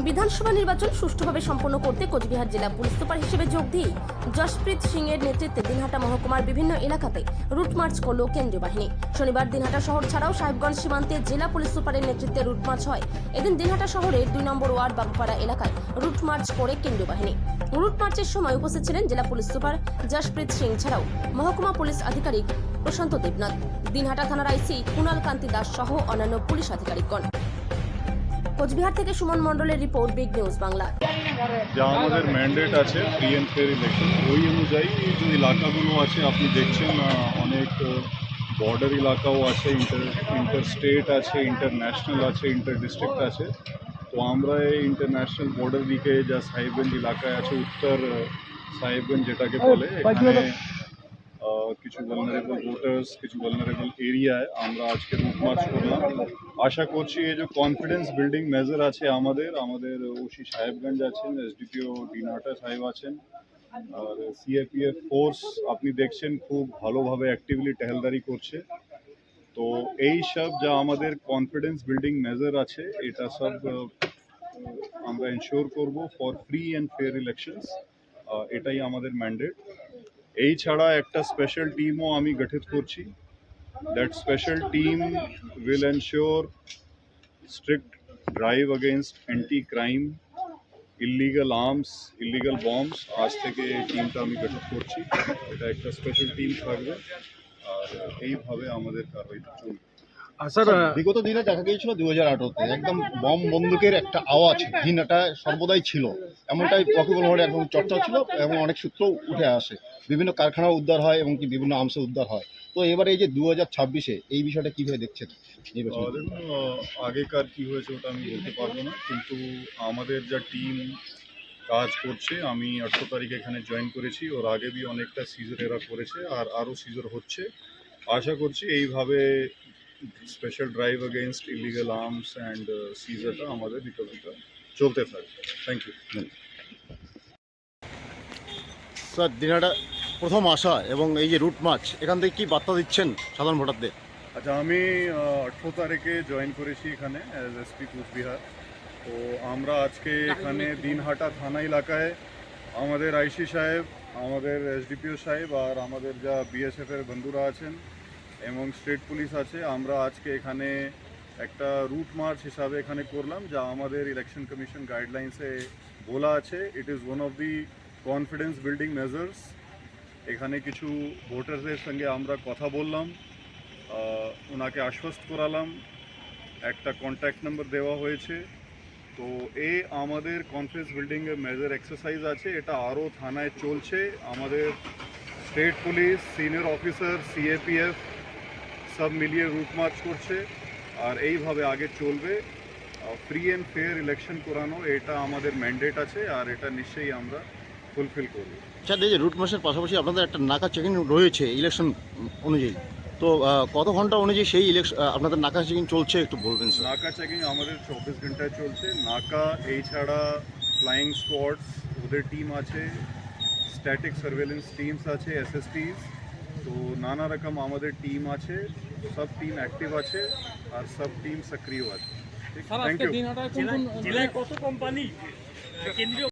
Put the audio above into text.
বিধানসভা নির্বাচন সুষ্ঠুভাবে সম্পন্ন করতে কোচবিহার জেলা পুলিশ সুপার হিসেবে যোগ দিয়ে জশপ্রীত সিং এর নেতৃত্বে দিনহাটা মহকুমার বিভিন্ন এলাকাতে রুট মার্চ করল কেন্দ্রীয় বাহিনী। শনিবার দিনহাটা শহর ছাড়াও সাহেবগঞ্জ সীমান্তে জেলা পুলিশ সুপারের নেতৃত্বে রুট মার্চ হয়। এদিন দিনহাটা শহরের 2 নম্বর ওয়ার্ড বাবুপাড়া এলাকায় রুট মার্চ করে কেন্দ্রীয় বাহিনী। রুট মার্চের সময় উপস্থিত ছিলেন জেলা পুলিশ সুপার জশপ্রীত সিং ছাড়াও মহকুমা পুলিশ আধিকারিক প্রশান্ত দেবনাথ, দিনহাটা থানার আইসি কুণাল কান্তি দাস সহ অন্যান্য পুলিশ আধিকারিকগণ। কোচবিহার থেকে সুমন মন্ডলের রিপোর্ট, বিগ নিউজ বাংলা। যা আমাদের ম্যান্ডেট আছে ফ্রি অ্যান্ড ফেয়ার ইলেকশন, ওই অনুযায়ী যে এলাকাগুলো আছে আপনি দেখছেন অনেক বর্ডার এলাকাও আছে, ইন্টার স্টেট আছে, ইন্টারন্যাশনাল আছে, ইন্টার ডিস্ট্রিক্ট আছে। তো আমরা এই ইন্টারন্যাশনাল বর্ডার দিকে যা সাহেবগঞ্জ এলাকায় আছে, উত্তর সাহেবগঞ্জ যেটাকে বলে, এখানে কিছু ভালনারেবল ভোটার্স, কিছু ভালনারেবল এরিয়ায় আমরা আজকে রুট মার্চ করলাম। আশা করছি এই যে কনফিডেন্স বিল্ডিং মেজার আছে আমাদের ওসি সাহেবগঞ্জ আছেন, এসডিপিও দিনহাটা সাহেব আছেন, আর সিআরপিএফ ফোর্স আপনি দেখছেন খুব ভালোভাবে অ্যাক্টিভলি টহলদারি করছে। তো এই সব যা আমাদের কনফিডেন্স বিল্ডিং মেজার আছে, এটা সব আমরা এনশিওর করব for free and fair elections. এটাই আমাদের ম্যান্ডেট। এই ছাড়া একটা স্পেশাল টিমও আমি গঠিত করছি। That special team will ensure strict drive against anti crime, illegal arms, illegal bombs. আজ থেকে এই টিমটা আমি গঠিত করছি। এটা একটা স্পেশাল টিম থাকবে, আর এইভাবে আমাদের কারবাইটা চলবে। স্যার, বিগত দিনে দেখা গিয়েছিল 2018-তে একদম বম বন্দুকের একটা আওয়াজ দিনটা সর্বদাই ছিল, এমনটাই ওয়াকিবহল একদম চর্চা ছিল এবং অনেক সূত্র উঠে আসে, বিভিন্ন কারখানা উদ্ধার হয় এবং কি বিভিন্ন আর্মস উদ্ধার হয়। তো এবারে এই যে 2026-এ এই বিষয়টা কীভাবে দেখছেন? দেখুন, আগেকার কী হয়েছে ওটা আমি বলতে পারবো না, কিন্তু আমাদের যা টিম কাজ করছে, আমি 18 তারিখে এখানে জয়েন করেছি। ওর আগে বি অনেকটা সিজার এরা করেছে, আর আরও সিজার হচ্ছে। আশা করছি এইভাবে special drive against illegal arms and সিজারটা আমাদের রিকভারিটা চলতে থাকবে। Thank you. স্যার, দিনহাটা প্রথম আসা এবং এই যে রুট মার্চ, এখান থেকে কী বার্তা দিচ্ছেন সাধারণ ভোটারদের? আচ্ছা, আমি 18 তারিখে জয়েন করেছি এখানে অ্যাজ এসপি কোচবিহার। তো আমরা আজকে এখানে দিনহাটা থানা এলাকায় আমাদের আইসি সাহেব, আমাদের এসডিপিও সাহেব আর আমাদের যা বিএসএফের বন্ধুরা আছেন এবং স্টেট পুলিশ আছে, আমরা আজকে এখানে একটা রুট মার্চ হিসাবে এখানে করলাম, যা আমাদের ইলেকশন কমিশন গাইডলাইন্সে বলা আছে। It is one of the confidence building measures. এখানে কিছু ভোটারদের সঙ্গে আমরা কথা বললাম, ওনাকে আশ্বস্ত করালাম, একটা কন্ট্যাক্ট নাম্বার দেওয়া হয়েছে। তো এই আমাদের কনফিডেন্স বিল্ডিংয়ের মেজর এক্সারসাইজ আছে, এটা আরও থানায় চলছে। আমাদের state police, senior officer, CAPF সব মিলিয়ে রুট মার্চ করছে, আর এইভাবে আগে চলবে। ফ্রি অ্যান্ড ফেয়ার ইলেকশন করানো এটা আমাদের ম্যান্ডেট আছে, আর এটা নিশ্চয়ই আমরা ফুলফিল করব। স্যার, এই যে রুট মার্চের পাশাপাশি আপনাদের একটা নাকা চেকিং রয়েছে ইলেকশন অনুযায়ী, তো কত ঘন্টা অনুযায়ী সেই ইলেকশন আপনাদের নাকা চেকিং চলছে একটু বলবেন স্যার? নাকা চেকিং আমাদের 24 ঘন্টায় চলছে। নাকা এই ছাড়া ফ্লাইং স্কোয়াডস ওদের টিম আছে, স্ট্যাটিক সার্ভেলেন্স টিমস আছে, এসএসটিস। তো নানা রকম আমাদের টিম আছে, সব টিম অ্যাক্টিভ আছে আর সব টিম সক্রিয় আছে। Thank you.